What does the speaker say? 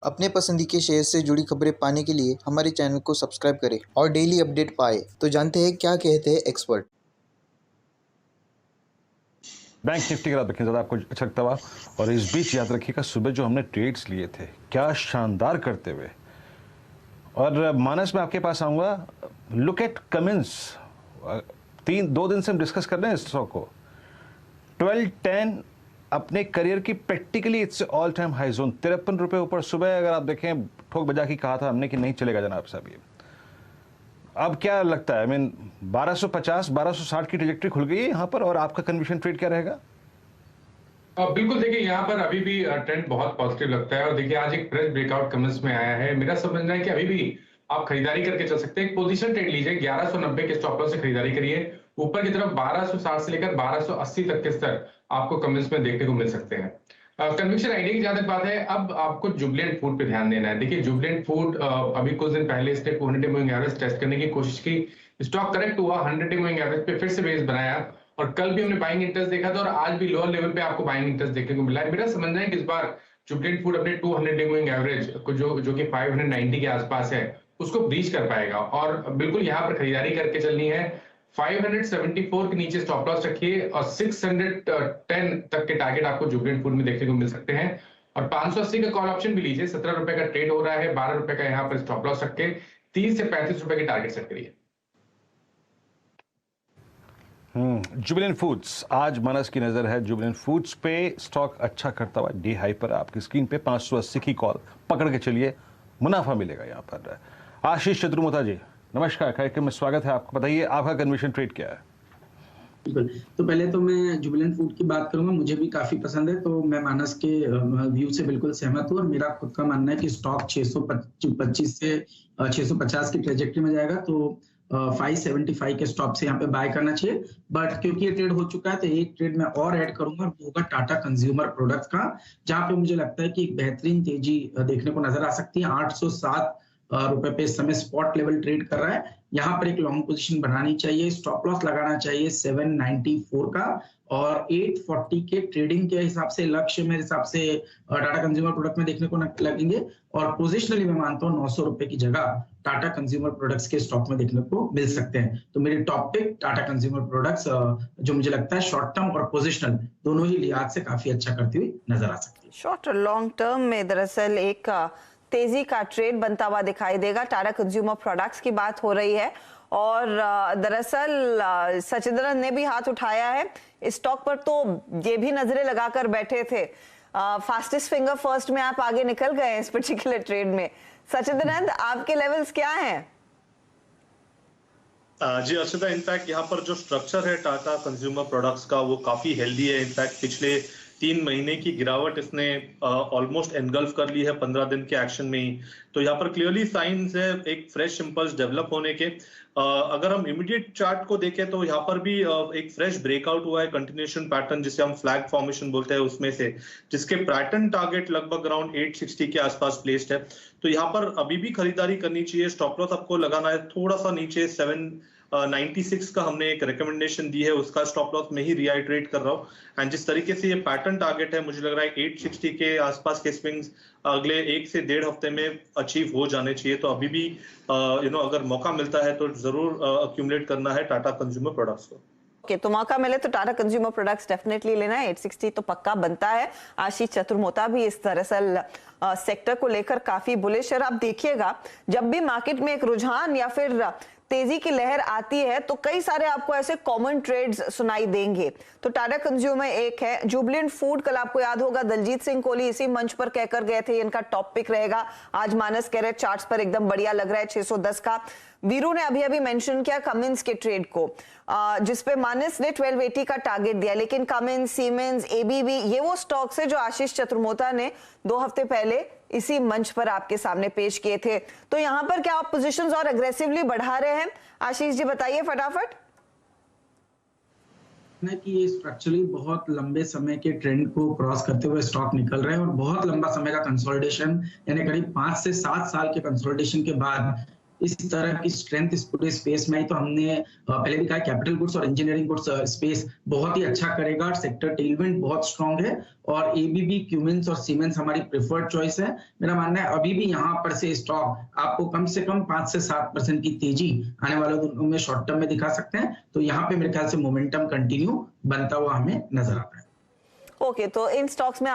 अपने पसंदी के शेयर से जुड़ी खबरें पाने के लिए हमारे चैनल को सब्सक्राइब करें और डेली अपडेट पाएं। तो जानते हैं क्या कहते हैं एक्सपर्ट। बैंक निफ्टी का रखें ज़्यादा आपको अच्छा लगता हुआ। और इस बीच याद रखिएगा सुबह जो हमने ट्रेड्स लिए थे क्या शानदार करते हुए। और मानस में आपके पास आऊँगा। Look at Cummins. 2 दिन से हम डिस्कस कर रहे हैं इस स्टॉक को। 1210 अपने करियर की practically it's all time high zone. 53 रुपये ऊपर सुबह अगर आप देखें ठोक बजा की कहा था हमने कि नहीं चलेगा जनाब साहब ये। अब क्या लगता है 1250 1260 की ट्रैजेक्टरी खुल गई है यहाँ पर और आपका कन्विक्शन ट्रेड क्या रहेगा? बिल्कुल देखिए यहाँ पर अभी भी ट्रेंड बहुत पॉजिटिव लगता है और देखिए आज एक फ्रेश ब्रेकआउट कमेंट्स में आया है। मेरा समझना है कि अभी भी आप खरीदारी करके चल सकते हैं। एक पोजीशन ट्रेड लीजिए, 1190 के स्टॉप लॉस से खरीदारी करिए। ऊपर की तरफ 1260 से लेकर 1280 तक के स्तर आपको कमेंट्स में देखने को मिल सकते हैं। कन्विक्शन आइडिया की जहां तक बात है, अब आपको जुबिलेंट फूड पे ध्यान देना है। देखिए जुबिलेंट फूड अभी कुछ दिन पहले इसने 200 मूविंग एवरेज टेस्ट करने की कोशिश की। स्टॉक करेक्ट हुआ, 100 मूविंग एवरेज पे फिर से बेस बनाया और कल भी हमने बाइंग इंटरेस्ट देखा था और आज भी लोअर लेवल पे आपको बाइंग इंटरेस्ट देखने को मिला है। मेरा समझना है कि इस बार जुबिलेंट फूड अपने 200 मूविंग एवरेज को जो कि 590 के आसपास है उसको ब्रीच कर पाएगा और बिल्कुल यहाँ पर खरीदारी करके चलनी है। 574 के नीचे स्टॉप लॉस रखिए और 610 तक के टारगेट आपको जुबिलेंट फूड में देखने को मिल सकते हैं। और 580 का कॉल ऑप्शन भी लीजिए। 17 रुपए का ट्रेड हो रहा है, 12 रुपए का यहाँ पर स्टॉप लॉस रख के 30 से 35 रुपए के टारगेट सेट करिए। जुबिलेंट फूड्स आज मानस की नजर है जुबिलेंट फूड्स पे। स्टॉक अच्छा करता हुआ डी हाई पर आपकी स्क्रीन पे 580 की कॉल पकड़ के चलिए, मुनाफा मिलेगा यहाँ पर। आशीष चतुर्मोता जी नमस्कार, कार्यक्रम में स्वागत है। आपको बताइए आपका कन्विक्शन ट्रेड क्या है? बिल्कुल, तो पहले तो मैं जुबिलेंट फूड की बात करूंगा। मुझे भी काफी पसंद है, तो मैं मानस के व्यू से बिल्कुल सहमत हूँ और मेरा खुद का मानना है कि स्टॉक 625 से 650 की ट्रेजेक्टरी में जाएगा। तो 575 के स्टॉप से यहाँ पे बाय करना चाहिए। बट क्योंकि ये ट्रेड हो चुका है तो एक ट्रेड मैं और ऐड करूंगा, वो होगा टाटा कंज्यूमर प्रोडक्ट्स का, जहां पे मुझे लगता है कि एक बेहतरीन तेजी देखने को नजर आ सकती है। 807 रुपए पे इस समय स्पॉट लेवल ट्रेड कर रहा है। यहाँ पर एक लॉन्ग पोजीशन बनानी चाहिए, स्टॉप लॉस लगाना चाहिए 794 का और 840 के ट्रेडिंग के हिसाब से लक्ष्य मेरे हिसाब से टाटा कंज्यूमर प्रोडक्ट में देखने को लगेंगे। और पोजिशनली मैं मानता हूँ 900 रुपए की जगह टाटा कंज्यूमर प्रोडक्ट्स के स्टॉक में देखने को मिल सकते हैं। तो मेरी top pick Tata consumer products, जो मुझे लगता है शॉर्ट टर्म और पोजिशनल दोनों ही लिहाज से काफी अच्छा करती हुई नजर आ सकती है। शॉर्ट और लॉन्ग टर्म में दरअसल एक तेजी का ट्रेड बनता हुआ दिखाई देगा। टाटा कंज्यूमर प्रोडक्ट्स की बात हो रही है और दरअसल सचिंद्रन ने भी हाथ उठाया है इस स्टॉक पर, तो ये भी नजरें लगाकर बैठे थे। फास्टेस्ट फिंगर फर्स्ट में आप आगे निकल गए इस पर्टिकुलर ट्रेड में। सचिंद्रन आपके लेवल्स क्या हैं? जी अर्षिता, इनफैक्ट यहाँ पर जो स्ट्रक्चर है टाटा कंज्यूमर प्रोडक्ट्स का वो काफी हेल्दी है। इनफैक्ट पिछले 3 महीने की गिरावट इसने ऑलमोस्ट एनगल्फ कर ली है 15 दिन के एक्शन में ही। तो यहाँ पर क्लियरली साइंस है एक फ्रेश इंपल्स डेवलप होने के। अगर हम इमीडिएट चार्ट को देखें तो यहाँ पर भी एक फ्रेश ब्रेकआउट हुआ है, कंटिन्यूएशन पैटर्न जिसे हम फ्लैग फॉर्मेशन बोलते हैं उसमें से, जिसके पैटर्न टारगेट लगभग अराउंड 860 के आसपास प्लेस्ड है। तो यहाँ पर अभी भी खरीदारी करनी चाहिए। स्टॉप लॉस आपको लगाना है थोड़ा सा नीचे 796 का हमने एक रिकमेंडेशन दी है, उसका स्टॉप लॉस में ही रिआइटरेट कर रहा हूँ। एंड जिस तरीके से ये पैटर्न टारगेट है मुझे लग रहा है 860 के आसपास के स्विंग्स अगले 1 से 1.5 हफ्ते में अचीव हो जाने चाहिए। तो अभी भी अगर मौका मिलता है तो जरूर अक्यूमुलेट करना है टाटा कंज्यूमर प्रोडक्ट्स को। तो मौका मिले तो टाटा कंज्यूमर प्रोडक्ट्स डेफिनेटली लेना है। 860 तो पक्का बनता है। आशीष चतुर्मोता भी इस दरअसल सेक्टर को लेकर काफी बुलिश है। आप देखिएगा जब भी मार्केट में एक रुझान या फिर तेजी की लहर आती है तो कई सारे आपको ऐसे कॉमन ट्रेड्स सुनाई देंगे। तो टाटा कंज्यूमर एक है। जुबिलेंट फूड कल आपको याद होगा दलजीत सिंह कोहली इसी मंच पर कहकर गए थे इनका टॉप पिक रहेगा। आज मानस कह रहे चार्ट्स पर एकदम बढ़िया लग रहा है 610 का। वीरू ने अभी मेंशन किया कमिंस के ट्रेड को, जिसपे मानस ने 1280 का टारगेट दिया। लेकिन कमिंस, सीमेंस, एबीबी ये वो स्टॉक्स है जो आशीष चतुर्मोता ने 2 हफ्ते पहले इसी मंच पर आपके सामने पेश किए थे। तो यहाँ पर क्या आप पोजीशंस और अग्रेसिवली बढ़ा रहे हैं? आशीष जी बताइए फटाफट। कि ये स्ट्रक्चरली बहुत लंबे समय के ट्रेंड को क्रॉस करते हुए स्टॉक निकल रहे हैं और बहुत लंबा समय का कंसोलिडेशन यानी करीब 5 से 7 साल के कंसोलिडेशन के बाद इस तरह की स्ट्रेंथ इस पूरे स्पेस में आई, तो हमने पहले भी कहा कैपिटल गुड्स और इंजीनियरिंग गुड्स स्पेस बहुत ही अच्छा करेगा। सेक्टर टेलविंड बहुत स्ट्रांग है और एबीबी, क्यूमिंस और सीमेंस हमारी प्रेफर्ड चॉइस है। मेरा मानना है अभी भी यहाँ पर से स्टॉक आपको कम से कम 5 से 7% की तेजी आने वाले दिनों में शॉर्ट टर्म में दिखा सकते हैं। तो यहाँ पे मेरे ख्याल से मोमेंटम कंटिन्यू बनता हुआ हमें नजर आता है। ओके, तो इन स्टॉक्स में